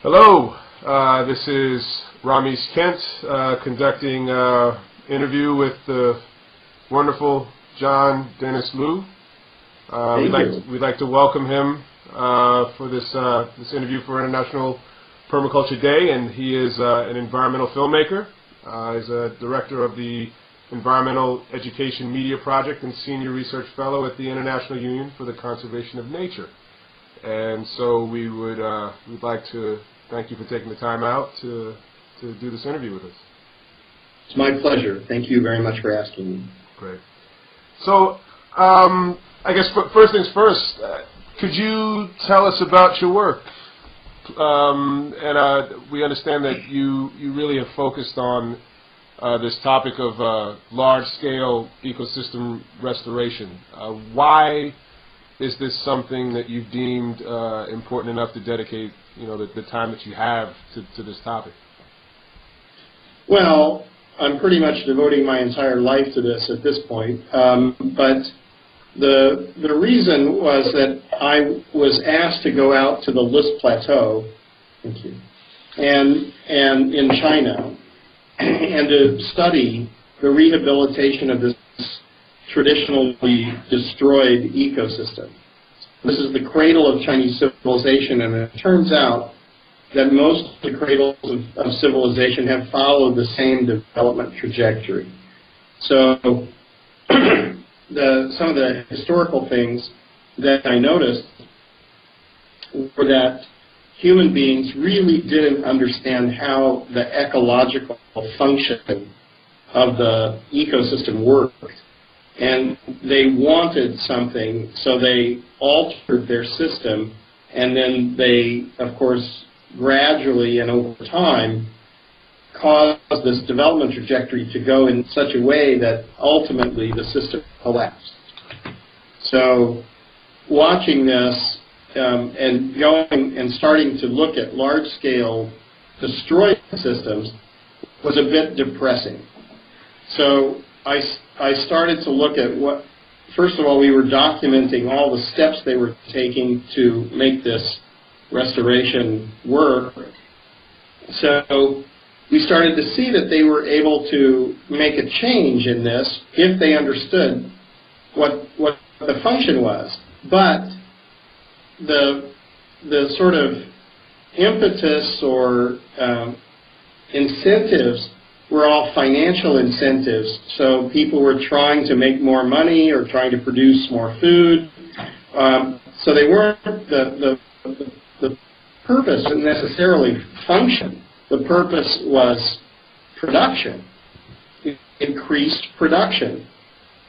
Hello, this is Rhamis Kent conducting an interview with the wonderful John Dennis Liu. We'd like to welcome him for this interview for International Permaculture Day, and he is an environmental filmmaker. He's a director of the Environmental Education Media Project and Senior Research Fellow at the International Union for the Conservation of Nature. And so we'd like to thank you for taking the time out to do this interview with us. It's my pleasure. Thank you very much for asking me. Great. So I guess first things first, could you tell us about your work? We understand that you really have focused on this topic of large-scale ecosystem restoration. Why is this something that you've deemed important enough to dedicate, the time that you have to this topic? Well, I'm pretty much devoting my entire life to this at this point. But the reason was that I was asked to go out to the List Plateau, thank you, and in China, and to study the rehabilitation of this traditionally destroyed ecosystem. This is the cradle of Chinese civilization, and it turns out that most of the cradles of civilization have followed the same development trajectory. So some of the historical things that I noticed were that human beings really didn't understand how the ecological function of the ecosystem worked. And they wanted something, so they altered their system, and then they, of course, gradually and over time caused this development trajectory to go in such a way that ultimately the system collapsed. So watching this and going and starting to look at large-scale destroyed systems was a bit depressing. So I started to look at what, first of all, we were documenting all the steps they were taking to make this restoration work. So we started to see that they were able to make a change in this if they understood what the function was. But the sort of impetus or incentives were all financial incentives. So people were trying to make more money or trying to produce more food. So they weren't the purpose didn't necessarily function. The purpose was production, increased production.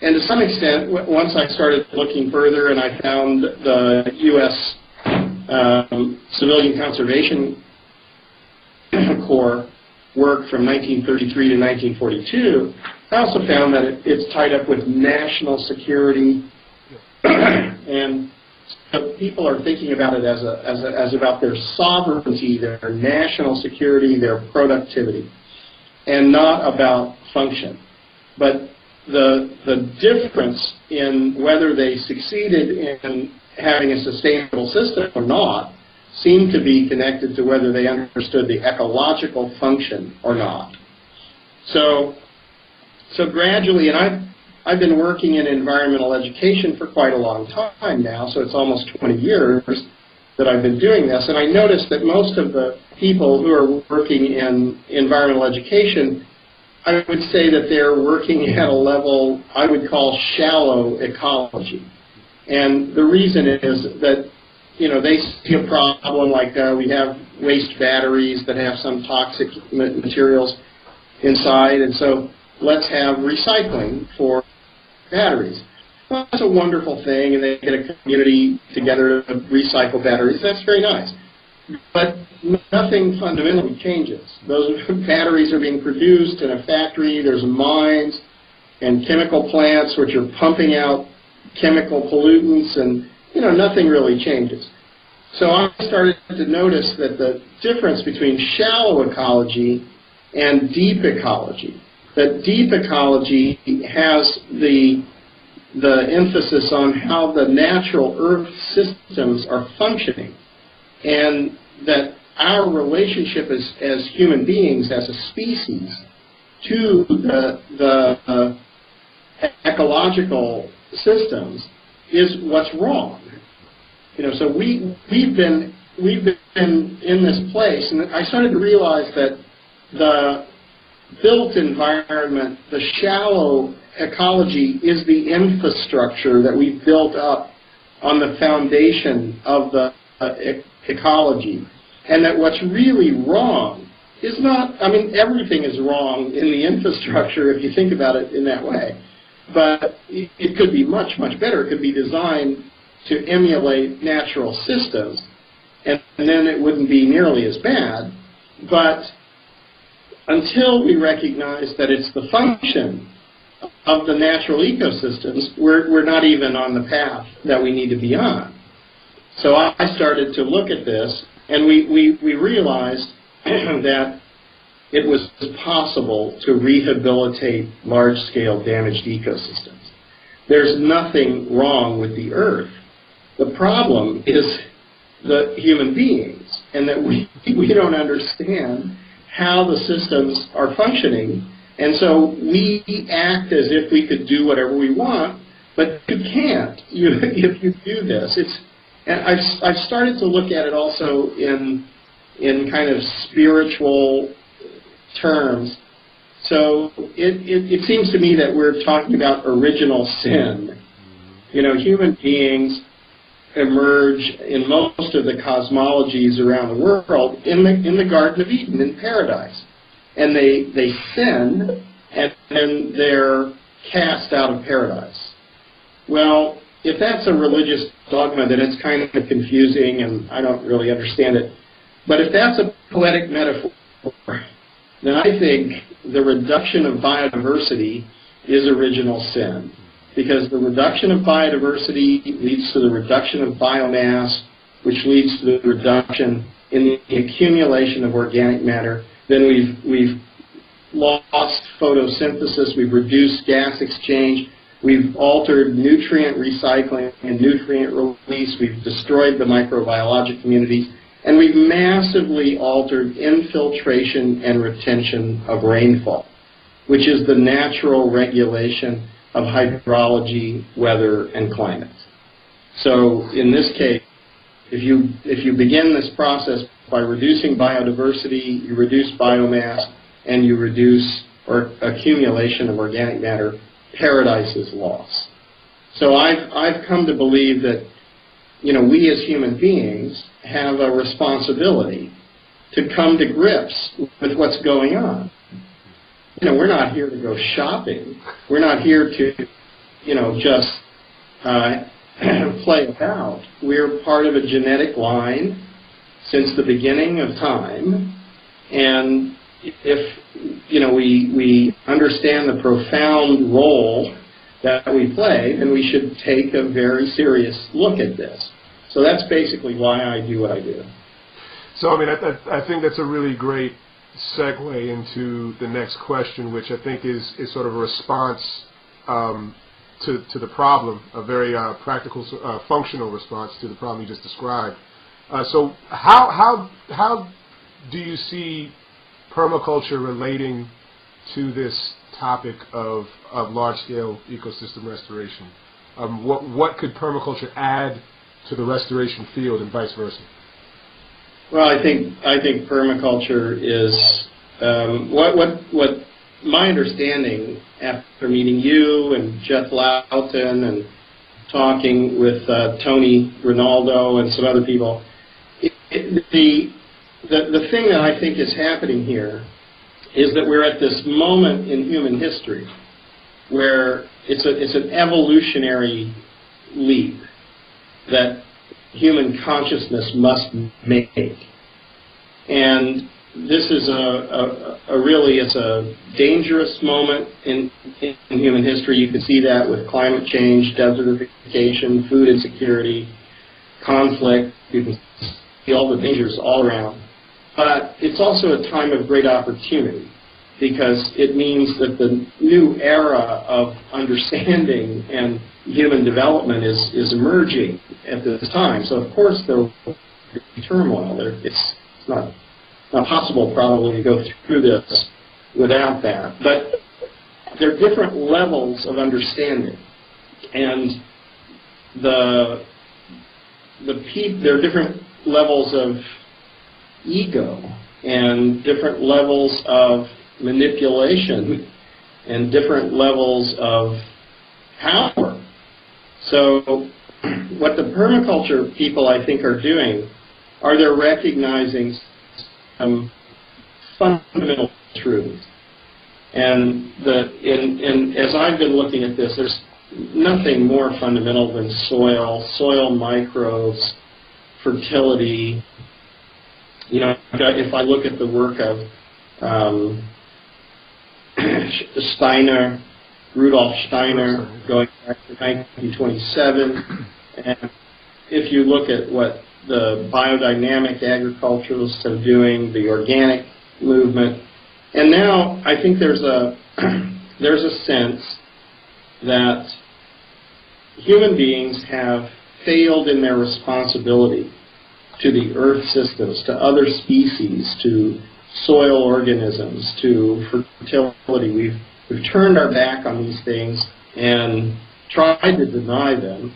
And to some extent, once I started looking further and I found the U.S. Civilian Conservation Corps work from 1933 to 1942, I also found that it's tied up with national security, and people are thinking about it as about their sovereignty, their national security, their productivity, and not about function. But the difference in whether they succeeded in having a sustainable system or not seemed to be connected to whether they understood the ecological function or not. So gradually, and I've been working in environmental education for quite a long time now, so it's almost 20 years that I've been doing this, and I noticed that most of the people who are working in environmental education, I would say that they're working at a level I would call shallow ecology. And the reason is that they see a problem like we have waste batteries that have some toxic materials inside, and so let's have recycling for batteries. Well, that's a wonderful thing, and they get a community together to recycle batteries. That's very nice. But nothing fundamentally changes. Those batteries are being produced in a factory. There's mines and chemical plants which are pumping out chemical pollutants, and nothing really changes. So I started to notice that the difference between shallow ecology and deep ecology, that deep ecology has the emphasis on how the natural earth systems are functioning, and that our relationship as human beings, as a species, to the ecological systems is what's wrong. So we've been in this place, and I started to realize that the built environment, the shallow ecology, is the infrastructure that we've built up on the foundation of the ecology, and that what's really wrong is not, I mean, everything is wrong in the infrastructure if you think about it in that way, but it could be much, much better. It could be designed to emulate natural systems, and then it wouldn't be nearly as bad. But until we recognize that it's the function of the natural ecosystems, we're not even on the path that we need to be on. So I started to look at this, and we realized that it was possible to rehabilitate large-scale damaged ecosystems. There's nothing wrong with the Earth. The problem is the human beings, and that we don't understand how the systems are functioning, and so we act as if we could do whatever we want, but you can't if you do this. And I've started to look at it also in kind of spiritual terms. So it seems to me that we're talking about original sin. Human beings emerge in most of the cosmologies around the world in the Garden of Eden, in paradise. And they sin, and then they're cast out of paradise. Well, if that's a religious dogma, then it's kind of confusing, and I don't really understand it. But if that's a poetic metaphor, then I think the reduction of biodiversity is original sin. Because the reduction of biodiversity leads to the reduction of biomass, which leads to the reduction in the accumulation of organic matter. Then we've lost photosynthesis, we've reduced gas exchange, we've altered nutrient recycling and nutrient release, we've destroyed the microbiologic communities, and we've massively altered infiltration and retention of rainfall, which is the natural regulation of hydrology, weather, and climate. So in this case, if you begin this process by reducing biodiversity, you reduce biomass, and you reduce accumulation of organic matter, paradise is lost. So I've come to believe that we as human beings have a responsibility to come to grips with what's going on. We're not here to go shopping. We're not here to, just play about. We're part of a genetic line since the beginning of time, and if we understand the profound role that we play, then we should take a very serious look at this. So that's basically why I do what I do. So I think that's a really great segue into the next question, which I think is sort of a response to the problem, a very practical, functional response to the problem you just described. So how do you see permaculture relating to this topic of large-scale ecosystem restoration? What could permaculture add to the restoration field, and vice versa? Well, I think permaculture is what my understanding after meeting you and Jeff Loughton and talking with Tony Rinaldo and some other people, the thing that I think is happening here is that we're at this moment in human history where it's an evolutionary leap that human consciousness must make. And this is it's a dangerous moment in human history. You can see that with climate change, desertification, food insecurity, conflict. You can see all the dangers all around. But it's also a time of great opportunity, because it means that the new era of understanding and human development is emerging at this time. So of course there will be turmoil. It's not possible probably to go through this without that. But there are different levels of understanding, and there are different levels of ego and different levels of manipulation and different levels of power. So what the permaculture people, I think, are doing are they're recognizing some fundamental truths. And as I've been looking at this, there's nothing more fundamental than soil microbes, fertility. You know, if I look at the work of Rudolf Steiner, going back to 1927, and if you look at what the biodynamic agriculturalists are doing, the organic movement, and now I think there's a sense that human beings have failed in their responsibility to the earth systems, to other species, to soil organisms, to fertility. We've turned our back on these things and tried to deny them,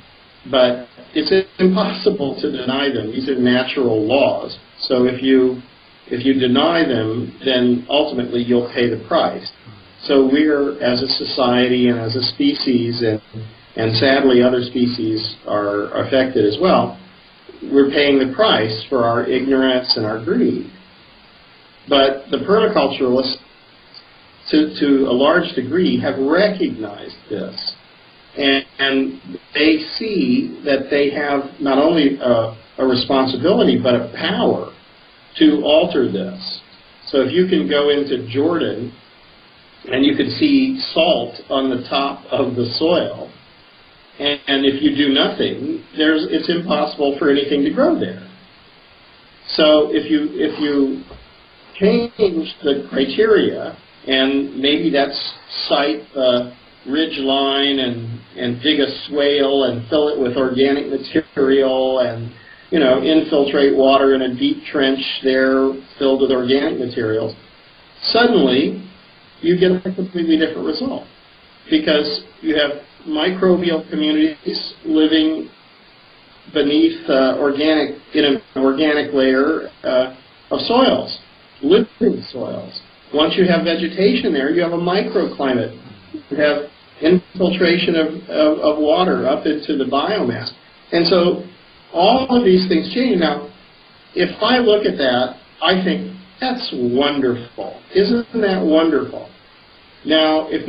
but it's impossible to deny them. These are natural laws. So if you deny them, then ultimately you'll pay the price. So we're, as a society and as a species, and sadly other species are affected as well, we're paying the price for our ignorance and our greed. But the permaculturalists, to a large degree, have recognized this. And they see that they have not only a responsibility, but a power to alter this. So if you can go into Jordan and you can see salt on the top of the soil, and if you do nothing, it's impossible for anything to grow there. So if you change the criteria, and maybe that's site a ridge line and dig a swale and fill it with organic material and infiltrate water in a deep trench there filled with organic materials, suddenly you get a completely different result, because you have microbial communities living beneath in an organic layer of soils, living soils. Once you have vegetation there, you have a microclimate. You have infiltration of water up into the biomass. And so all of these things change. Now, if I look at that, I think, that's wonderful. Isn't that wonderful? Now, if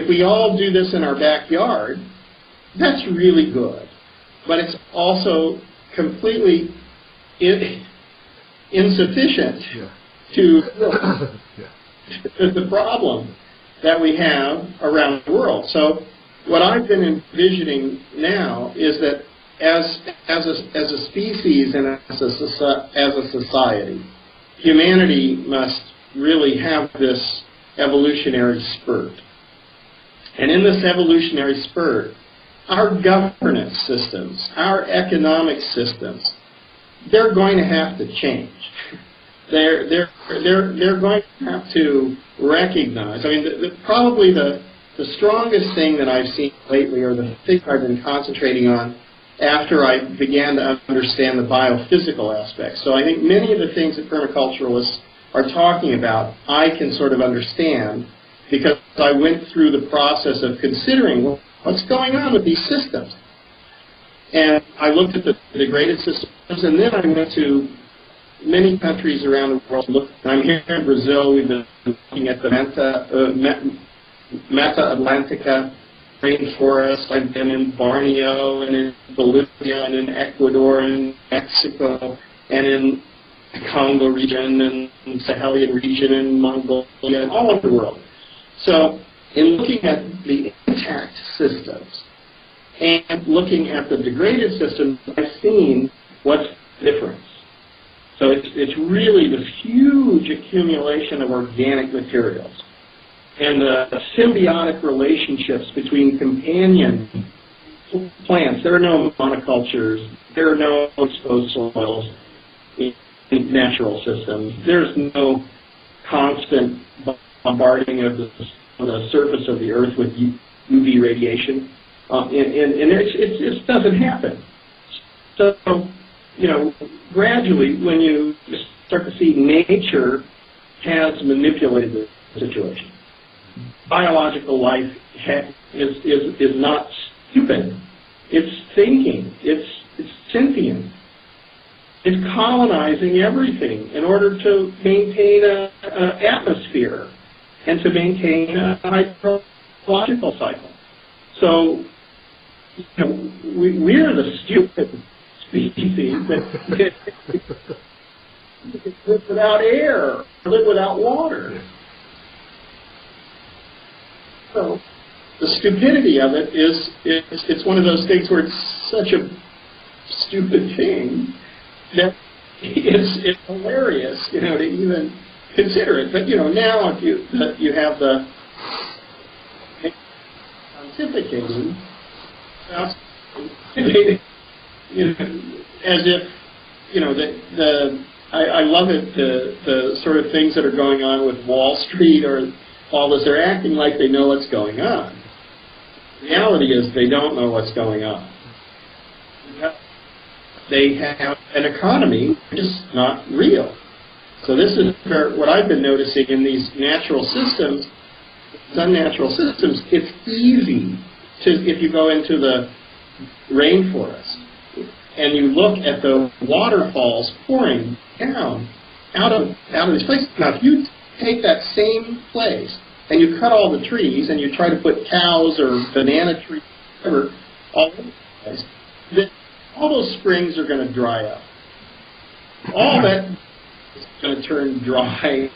we all do this in our backyard, that's really good. But it's also completely insufficient to the problem that we have around the world. So what I've been envisioning now is that as a species and as a society, humanity must really have this evolutionary spurt. And in this evolutionary spurt, our governance systems, our economic systems, they're going to have to change. They're going to have to recognize. I mean, probably the strongest thing that I've seen lately, or the thing I've been concentrating on after I began to understand the biophysical aspects. So I think many of the things that permaculturalists are talking about, I can sort of understand, because I went through the process of considering, well, what's going on with these systems? And I looked at the degraded systems, and then I went to many countries around the world. I'm here in Brazil. We've been looking at the Mata Atlantica rainforest. I've been in Borneo and in Bolivia and in Ecuador and Mexico and in the Congo region and Sahelian region and Mongolia and all over the world. So in looking at the intact systems and looking at the degraded systems, I've seen what's the difference. So it's really this huge accumulation of organic materials and the symbiotic relationships between companion plants. There are no monocultures. There are no exposed soils. natural systems. There's no constant bombarding of the surface of the Earth with UV radiation, and it just doesn't happen. So, gradually, when you start to see nature has manipulated the situation. Biological life is not stupid. It's thinking. It's sentient. It's colonizing everything in order to maintain an atmosphere and to maintain a hydrological cycle. So, we're the stupid species that live without air, live without water. So, the stupidity of it is it's one of those things where it's such a stupid thing that it's hilarious, to even consider it. But now if you have the pontificating, as if I love it, the sort of things that are going on with Wall Street or all this. They're acting like they know what's going on. The reality is they don't know what's going on. They have an economy which is not real. So this is what I've been noticing in these natural systems, unnatural systems. It's easy to, if you go into the rainforest and you look at the waterfalls pouring down out of these places. Now, if you take that same place and you cut all the trees and you try to put cows or banana trees, whatever, all over the place, then all those springs are going to dry up. All that is going to turn dry.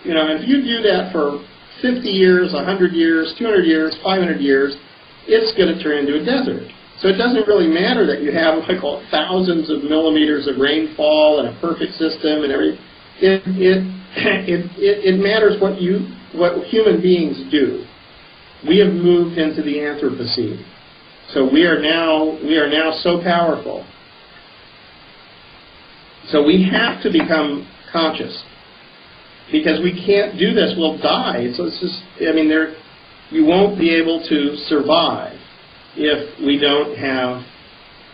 And if you do that for 50 years, 100 years, 200 years, 500 years, it's going to turn into a desert. So it doesn't really matter that you have thousands of millimeters of rainfall and a perfect system and everything. It matters what human beings do. We have moved into the Anthropocene. So we are now so powerful. So we have to become conscious, because we can't do this. We'll die. So it's just, you won't be able to survive if we don't have,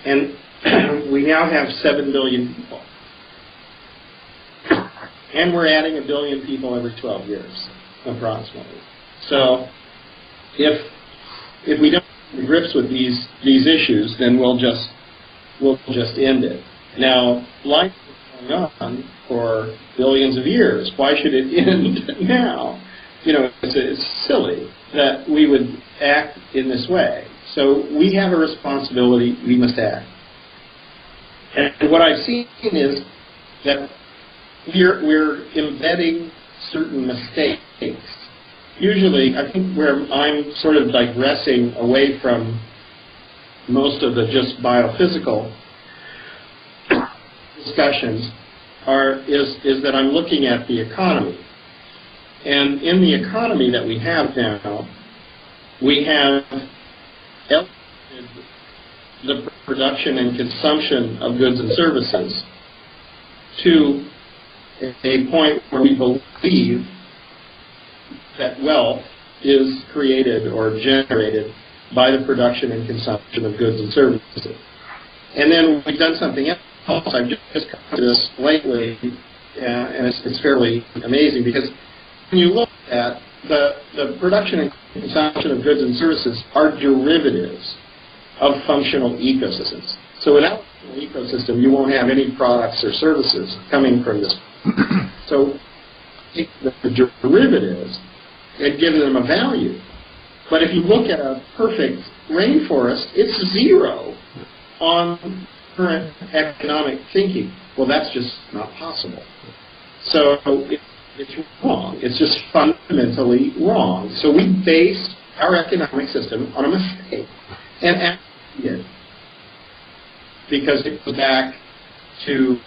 and we now have 7 billion people. And we're adding 1 billion people every 12 years, approximately. So if we don't come to grips with these issues, then we'll just end it. Now, life is going on for billions of years. Why should it end now? It's silly that we would act in this way. So we have a responsibility. We must act. And what I've seen is that we're embedding certain mistakes. Usually, I think where I'm sort of digressing away from most of the just biophysical discussions is that I'm looking at the economy. And in the economy that we have now, we have elevated the production and consumption of goods and services to a point where we believe that wealth is created or generated by the production and consumption of goods and services. And then we've done something else. I've just come to this lately, and it's fairly amazing, because when you look at the production and consumption of goods and services are derivatives of functional ecosystems. So without a functional ecosystem, you won't have any products or services coming from this. So take the derivatives and give them a value. But if you look at a perfect rainforest, it's zero on current economic thinking. Well, that's just not possible. So it's wrong. It's just fundamentally wrong. So we base our economic system on a mistake. And actually did. Because it goes back to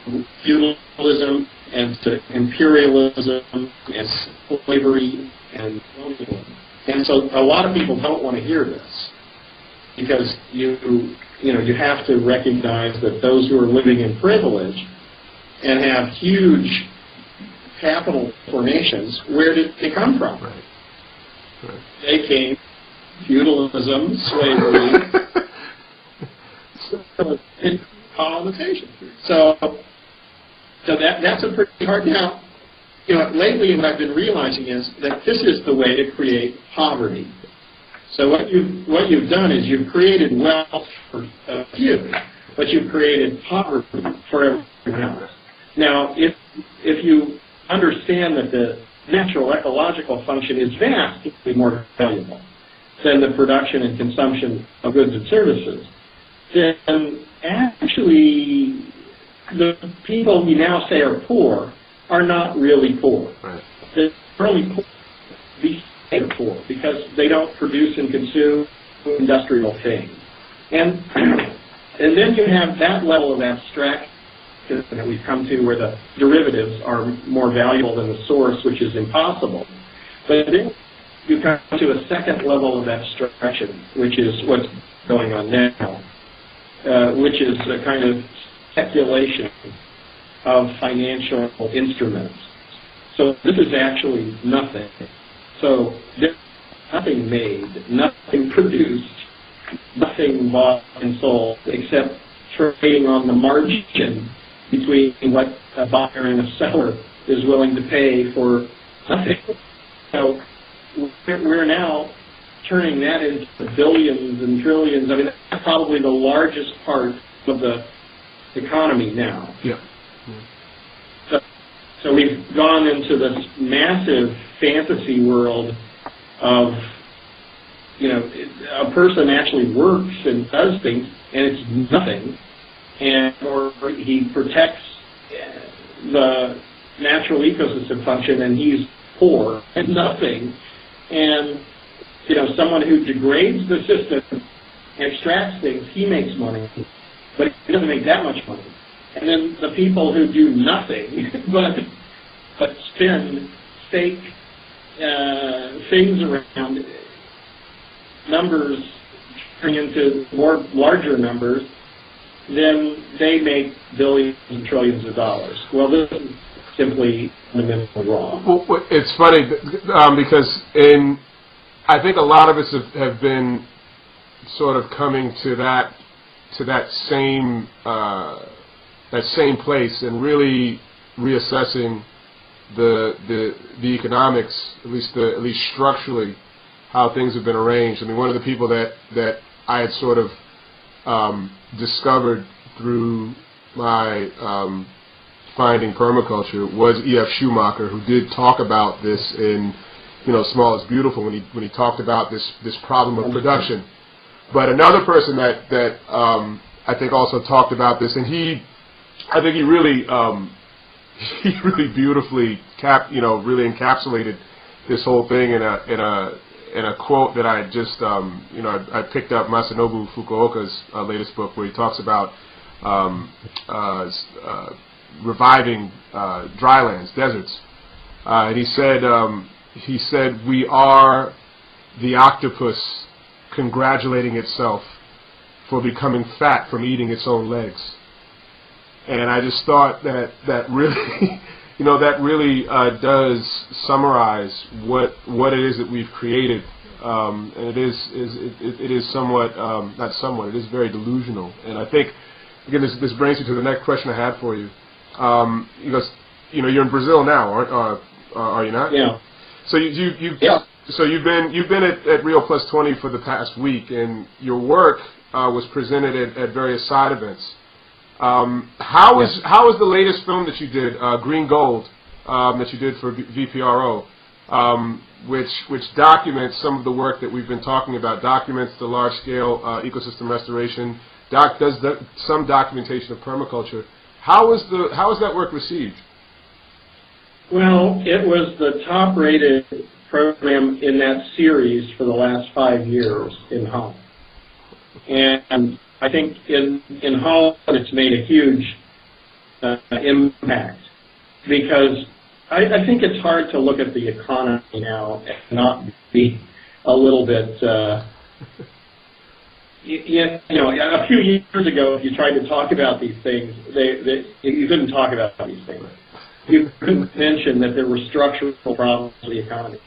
feudalism and to imperialism and slavery and colonialism. And so a lot of people don't want to hear this, because you have to recognize that those who are living in privilege and have huge capital formations, where did they come from? Right. Right. They came feudalism, slavery, colonization. So that's a pretty hard. Now, lately what I've been realizing is that this is the way to create poverty. So what you've done is you've created wealth for a few, but you've created poverty for everyone else. Now, if you understand that the natural ecological function is vastly more valuable than the production and consumption of goods and services, then actually the people we now say are poor are not really poor. Right. They're really poor. They're poor because they don't produce and consume industrial things. And then you have that level of abstraction that we've come to where the derivatives are more valuable than the source, which is impossible. But then you come to a second level of abstraction, which is what's going on now, which is a kind of speculation of financial instruments. So this is actually nothing. So there's nothing made, nothing produced, nothing bought and sold, except trading on the margin between what a buyer and a seller is willing to pay for nothing. So we're now turning that into billions and trillions. I mean, that's probably the largest part of the economy now. Yeah. So we've gone into this massive fantasy world of, a person actually works and does things, and it's nothing, or he protects the natural ecosystem function, and he's poor and nothing, and someone who degrades the system, extracts things, he makes money, but he doesn't make that much money. And then the people who do nothing but spend fake things around, numbers turning into more larger numbers, then they make billions and trillions of dollars. Well, this is simply fundamentally wrong. Well, it's funny because I think a lot of us have been sort of coming to that same place and really reassessing the economics, at least structurally, how things have been arranged. I mean, one of the people that I had sort of discovered through my finding permaculture was E.F. Schumacher, who did talk about this in Small is Beautiful when he talked about this problem of production. But another person that I think also talked about this, and I think he really beautifully really encapsulated this whole thing in a quote that I just I picked up Masanobu Fukuoka's latest book, where he talks about reviving drylands, deserts, and he said we are the octopus congratulating itself for becoming fat from eating its own legs. And I just thought that really, that really does summarize what it is that we've created, and it is somewhat, not somewhat, it is very delusional. And I think, again, this brings you to the next question I had for you. You're in Brazil now, are you not? Yeah. So So you've been at Rio Plus 20 for the past week, and your work was presented at various side events. How is the latest film that you did, Green Gold, that you did for VPRO, which documents some of the work that we've been talking about, documents the large-scale ecosystem restoration, does some documentation of permaculture. How is that work received? Well, it was the top-rated program in that series for the last 5 years in Holland. And I think in Holland it's made a huge impact, because I think it's hard to look at the economy now and not be a little bit a few years ago, if you tried to talk about these things, you couldn't talk about these things. You couldn't mention that there were structural problems with the economy.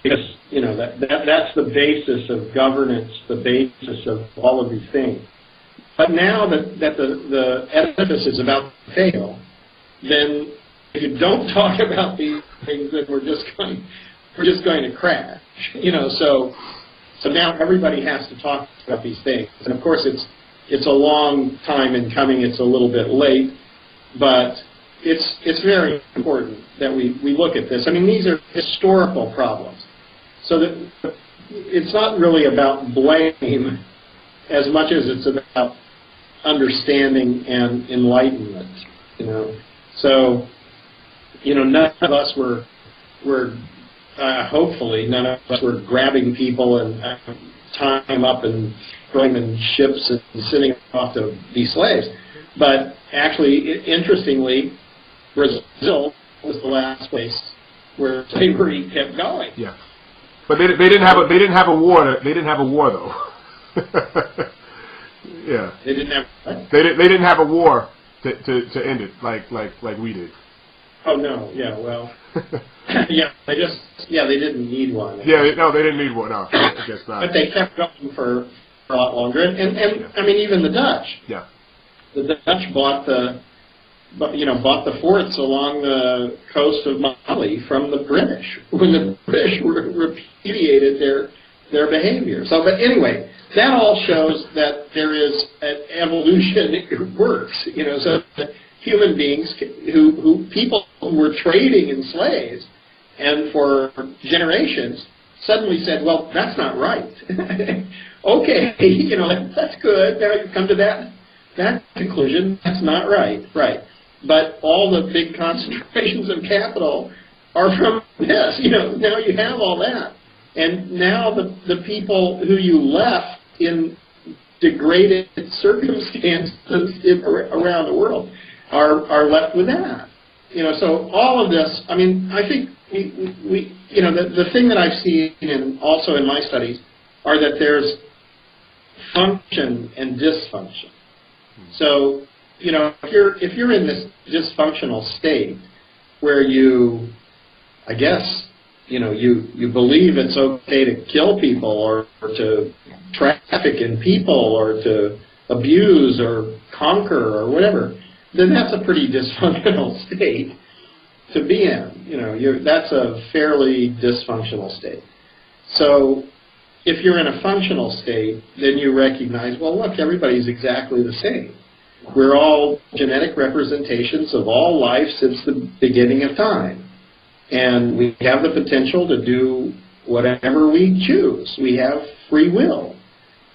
Because, that's the basis of governance, the basis of all of these things. But now that the edifice is about to fail, then if you don't talk about these things, then we're just going to crash. So now everybody has to talk about these things. And of course, it's a long time in coming. It's a little bit late, but it's very important that we look at this. I mean, these are historical problems. So that it's not really about blame as much as it's about understanding and enlightenment. So none of us were hopefully none of us were grabbing people and tying them up and throwing them in ships and sending them off to be slaves. But actually, interestingly, Brazil was the last place where slavery kept going. Yeah, but they didn't have a war. They didn't have a war though. Yeah, they didn't have. What? They didn't have a war to end it like we did. Oh no! Yeah, well, they didn't need one. They didn't need one. No, I guess not. But they kept going for a lot longer, and I mean, even the Dutch. Yeah. The Dutch bought the forts along the coast of Mali from the British when the British repudiated their behavior. So, but anyway, that all shows that there is an evolution. It works, so that human beings people who were trading in slaves and for generations suddenly said, well, that's not right. Okay, that's good. Now you've come to that conclusion. That's not right. Right. But all the big concentrations of capital are from this. Now you have all that. And now the people who you left in degraded circumstances around the world are left with that. So all of this, I mean, I think we the thing that I've seen also in my studies are that there's function and dysfunction. So, if you're in this dysfunctional state where you believe it's okay to kill people or to traffic in people or to abuse or conquer or whatever, then that's a pretty dysfunctional state to be in. That's a fairly dysfunctional state. So if you're in a functional state, then you recognize, well, look, everybody's exactly the same. We're all genetic representations of all life since the beginning of time. And we have the potential to do whatever we choose. We have free will.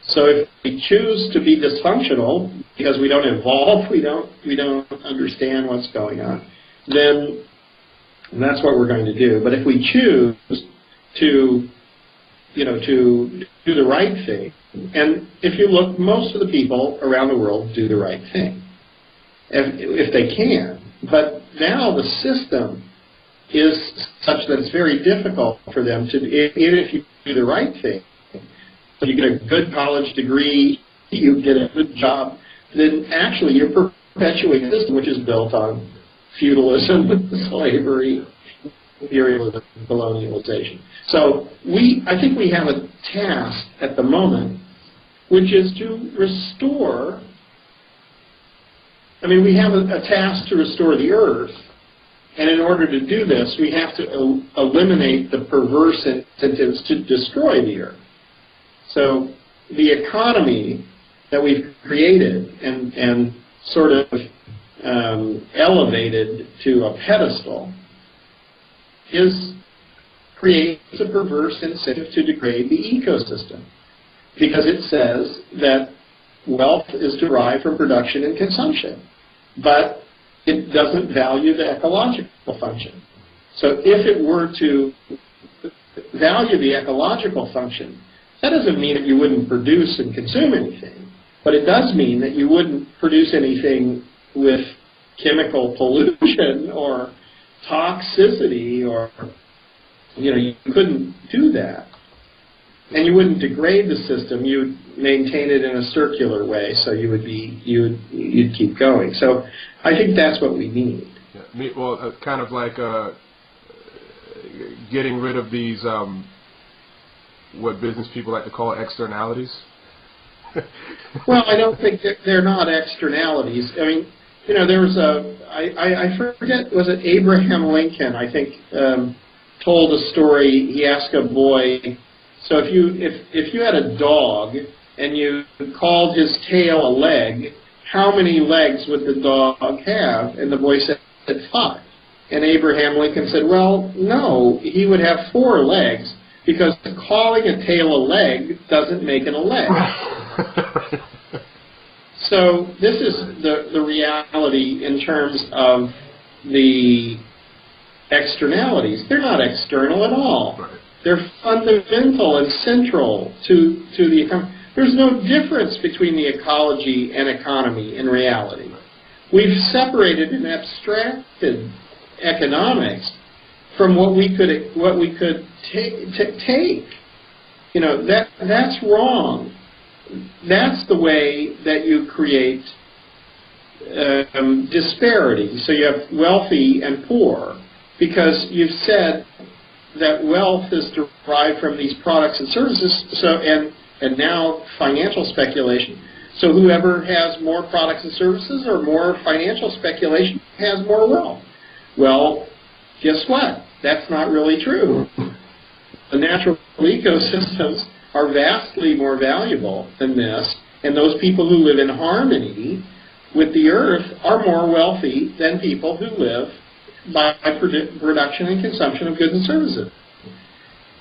So if we choose to be dysfunctional because we don't evolve, we don't understand what's going on, then that's what we're going to do. But if we choose to do the right thing, and if you look, most of the people around the world do the right thing, if they can. But now the system is such that it's very difficult for them to, even if you do the right thing, so you get a good college degree, you get a good job, then actually you're perpetuating a system which is built on feudalism, slavery, imperialism, colonialization. So I think we have a task at the moment, which is to restore, we have a task to restore the earth, and in order to do this, we have to eliminate the perverse incentives to destroy the earth. So the economy that we've created and sort of elevated to a pedestal creates a perverse incentive to degrade the ecosystem, because it says that wealth is derived from production and consumption, but it doesn't value the ecological function. So if it were to value the ecological function, that doesn't mean that you wouldn't produce and consume anything, but it does mean that you wouldn't produce anything with chemical pollution or toxicity, or you couldn't do that, and you wouldn't degrade the system. maintain it in a circular way, so you'd keep going. So I think that's what we need. Yeah. Well, kind of like getting rid of these what business people like to call externalities. Well, I don't think that they're not externalities. I mean, there was I forget, was it Abraham Lincoln, I think, told a story. He asked a boy, so if you had a dog and you called his tail a leg, how many legs would the dog have? And the boy said 5. And Abraham Lincoln said, well, no, he would have 4 legs, because calling a tail a leg doesn't make it a leg. So this is the reality in terms of the externalities. They're not external at all. Right. They're fundamental and central to the economy. There's no difference between the ecology and economy in reality. We've separated and abstracted economics from what we could take. That's wrong. That's the way that you create disparity. So you have wealthy and poor, because you've said that wealth is derived from these products and services. So and now financial speculation. So whoever has more products and services or more financial speculation has more wealth. Well, guess what? That's not really true. The natural ecosystems are vastly more valuable than this, and those people who live in harmony with the earth are more wealthy than people who live by production and consumption of goods and services.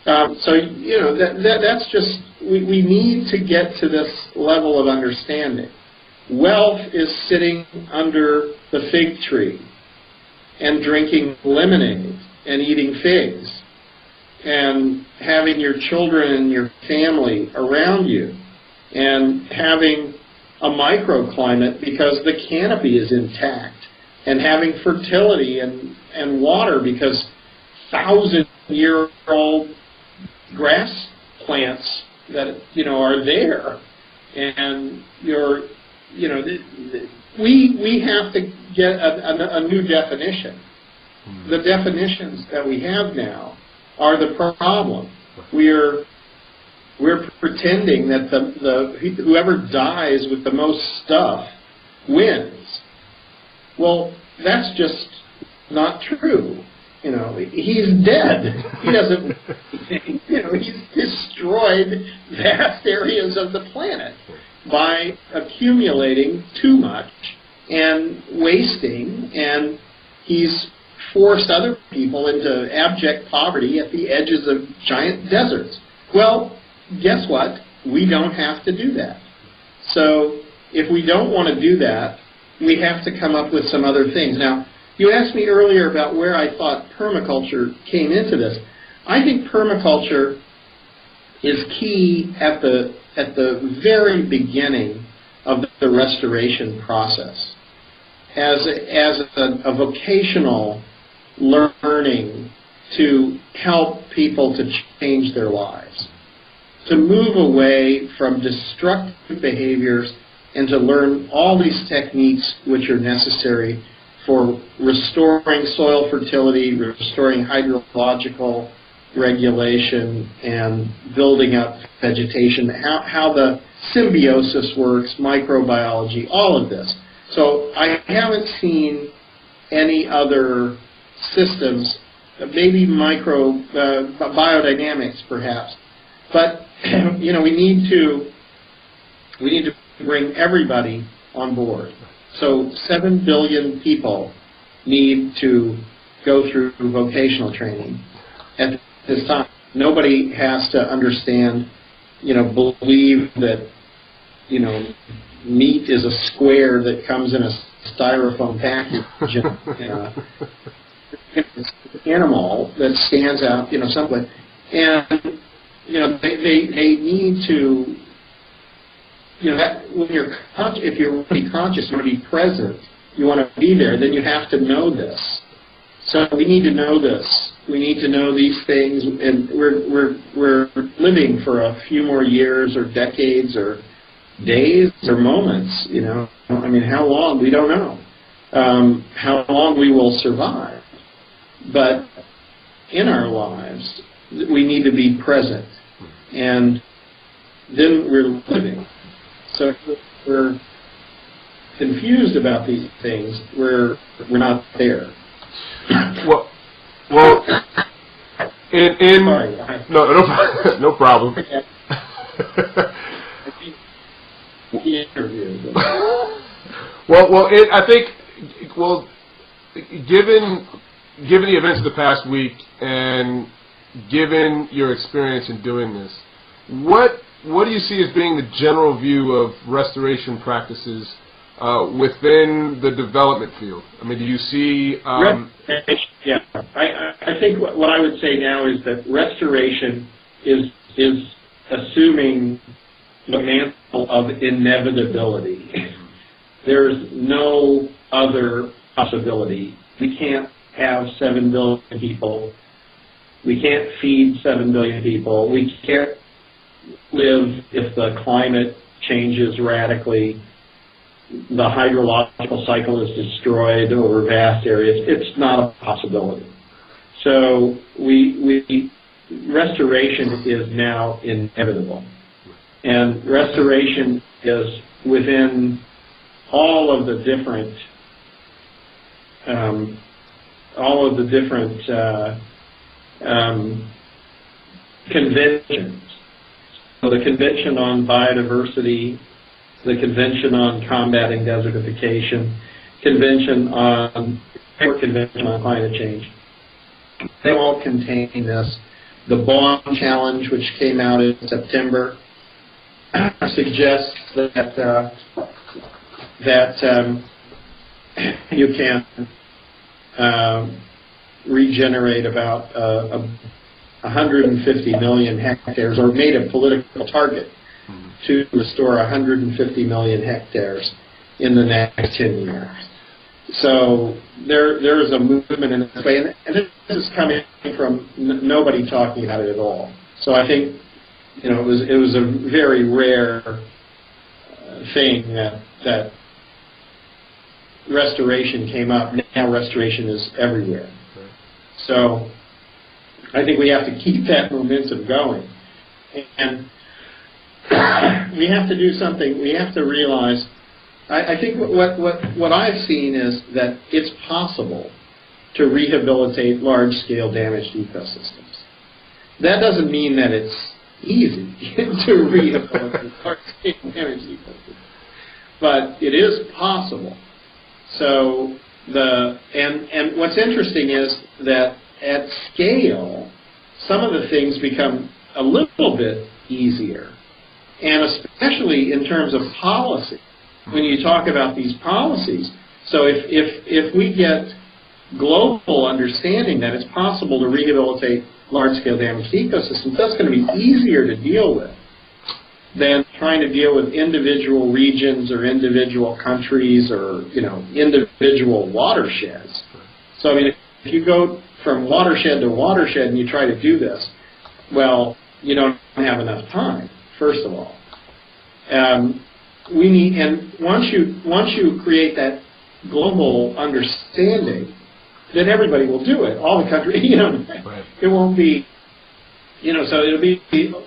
That's just, we need to get to this level of understanding. Wealth is sitting under the fig tree and drinking lemonade and eating figs and having your children and your family around you and having a microclimate because the canopy is intact, and having fertility and water because 1,000-year-old grass plants that are there, and we have to get a new definition. The definitions that we have now are the problem. We're pretending that whoever dies with the most stuff wins. Well, that's just not true. He's dead. He doesn't. He's destroyed vast areas of the planet by accumulating too much and wasting, and he's forced other people into abject poverty at the edges of giant deserts. Well, guess what? We don't have to do that. So if we don't want to do that, we have to come up with some other things. Now, you asked me earlier about where I thought permaculture came into this. I think permaculture is key at the very beginning of the restoration process, as a vocational learning to help people to change their lives, to move away from destructive behaviors and to learn all these techniques which are necessary for restoring soil fertility, restoring hydrological regulation, and building up vegetation, how the symbiosis works, microbiology, all of this. So I haven't seen any other systems, maybe biodynamics perhaps, but we need to bring everybody on board. So 7 billion people need to go through vocational training at this time. Nobody has to understand, believe that, meat is a square that comes in a styrofoam package. It's an animal that stands out, someplace. And, they need to, when if you're really conscious, you want to be present, you want to be there, then you have to know this. So we need to know this. We need to know these things, and we're living for a few more years or decades or days or moments, you know. I mean, how long? We don't know. How long we will survive. But in our lives, we need to be present. And then we're living. So if we're confused about these things, we're not there. Well, Sorry. No problem. I think, given the events of the past week and given your experience in doing this, what do you see as being the general view of restoration practices within the development field? I mean, do you see... Yeah, I think what I would say now is that restoration is assuming the mantle of inevitability. There's no other possibility. We can't have 7 billion people. We can't feed 7 billion people. We can't live if the climate changes radically. The hydrological cycle is destroyed over vast areas. It's not a possibility. So restoration is now inevitable. And restoration is within all of the different conventions. So the Convention on Biodiversity, the Convention on Combating Desertification, Convention on Climate Change. They all contain this. The Bonn Challenge, which came out in September, suggests that you can regenerate about 150 million hectares, or made a political target to restore 150 million hectares in the next 10 years. So there is a movement in this way, and this is coming from nobody talking about it at all. So I think, you know, it was a very rare thing that restoration came up. Now restoration is everywhere. So I think we have to keep that momentum going, and we have to do something. We have to realize. I think what I've seen is that it's possible to rehabilitate large-scale damaged ecosystems. That doesn't mean that it's easy to rehabilitate large-scale damaged ecosystems, but it is possible. So and what's interesting is that at scale, some of the things become a little bit easier, and especially in terms of policy. When you talk about these policies, so if we get global understanding that it's possible to rehabilitate large-scale damaged ecosystems, that's going to be easier to deal with than trying to deal with individual regions or individual countries or, you know, individual watersheds. So I mean, if you go from watershed to watershed and you try to do this, well, you don't have enough time, first of all. We need, and once you create that global understanding, then everybody will do it. All the countries, you know, right. It won't be, you know, so it'll be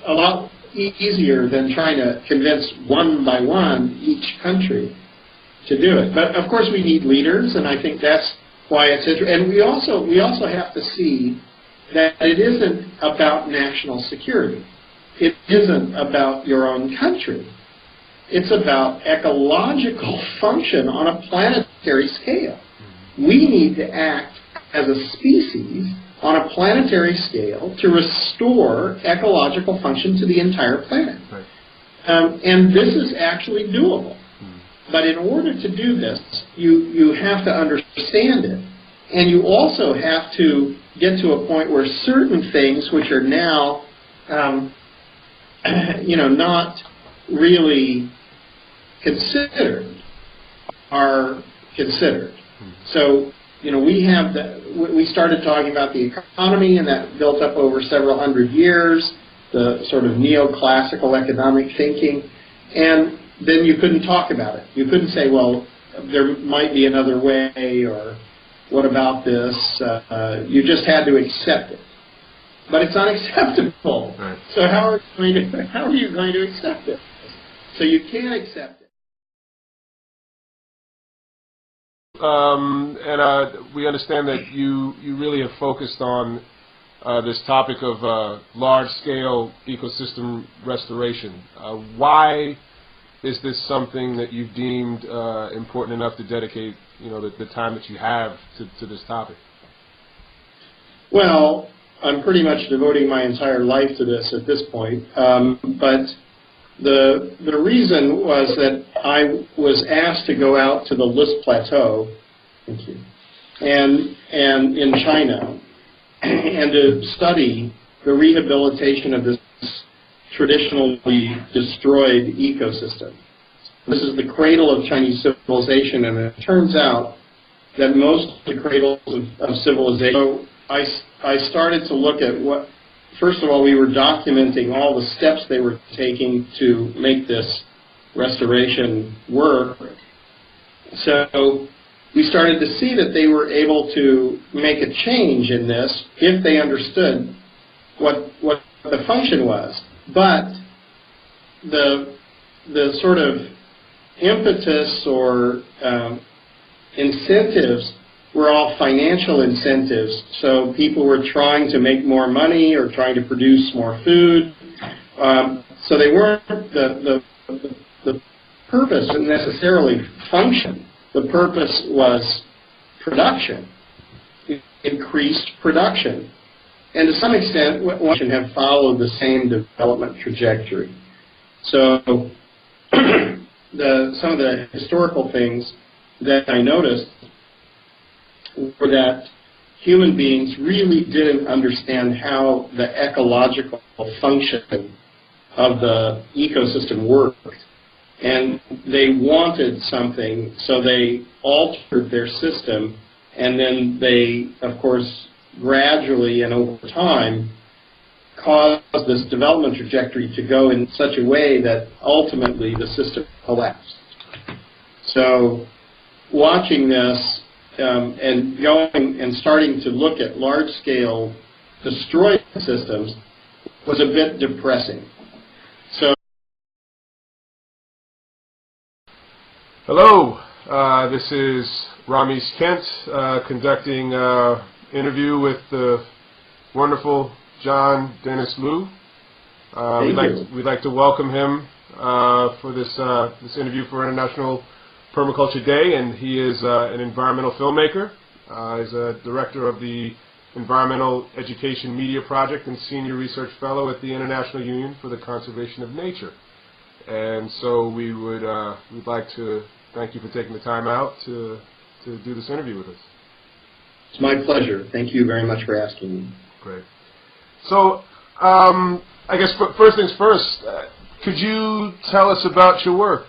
a lot easier than trying to convince one by one each country to do it. But of course, we need leaders, and I think that's why it's interesting. And we also have to see that it isn't about national security. It isn't about your own country. It's about ecological function on a planetary scale. We need to act as a species on a planetary scale to restore ecological function to the entire planet. Right. And this is actually doable. But in order to do this, you have to understand it. And you also have to get to a point where certain things which are now, not really considered are considered. So we started talking about the economy, and that built up over several hundred years, the sort of neoclassical economic thinking, and then you couldn't talk about it. You couldn't say, well, there might be another way, or what about this? You just had to accept it. But it's unacceptable. Right. So how are you going to accept it? So you can't accept it. We understand that you really have focused on this topic of large-scale ecosystem restoration. Why is this something that you've deemed important enough to dedicate, the time that you have to this topic? Well, I'm pretty much devoting my entire life to this at this point. But the reason was that I was asked to go out to the List Plateau, thank you, and in China, and to study the rehabilitation of this traditionally destroyed ecosystem. This is the cradle of Chinese civilization, and it turns out that most of the cradles of civilization. So I started to look at what, first of all, we were documenting all the steps they were taking to make this restoration work. So we started to see that they were able to make a change in this if they understood what the function was. But the sort of impetus or incentives were all financial incentives. So people were trying to make more money or trying to produce more food. So they weren't, the purpose didn't necessarily function. The purpose was production, increased production. And to some extent, one should have followed the same development trajectory. So some of the historical things that I noticed were that human beings really didn't understand how the ecological function of the ecosystem worked. And they wanted something, so they altered their system, and then they, of course, gradually and over time caused this development trajectory to go in such a way that ultimately the system collapsed. So watching this and going and starting to look at large-scale destroyed systems was a bit depressing. So, hello, this is Rhamis Kent conducting interview with the wonderful John Dennis Liu. We'd like to welcome him for this interview for International Permaculture Day, and he is an environmental filmmaker. He's a director of the Environmental Education Media Project and senior research fellow at the International Union for the Conservation of Nature. And so we'd like to thank you for taking the time out to do this interview with us. It's my pleasure. Thank you very much for asking me. Great. So I guess first things first, could you tell us about your work?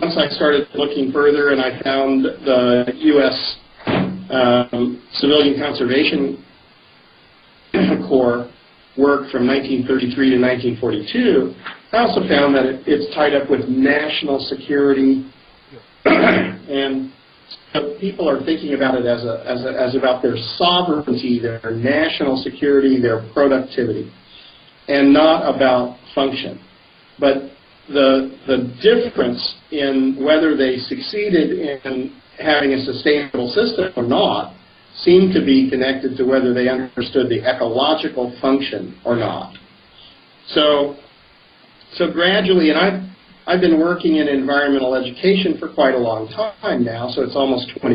Once I started looking further and I found the U.S. Civilian Conservation Corps work from 1933 to 1942, I also found that it's tied up with national security, and people are thinking about it as about their sovereignty, their national security, their productivity, and not about function. But the difference in whether they succeeded in having a sustainable system or not seemed to be connected to whether they understood the ecological function or not. So gradually, and I've been working in environmental education for quite a long time now, so it's almost 20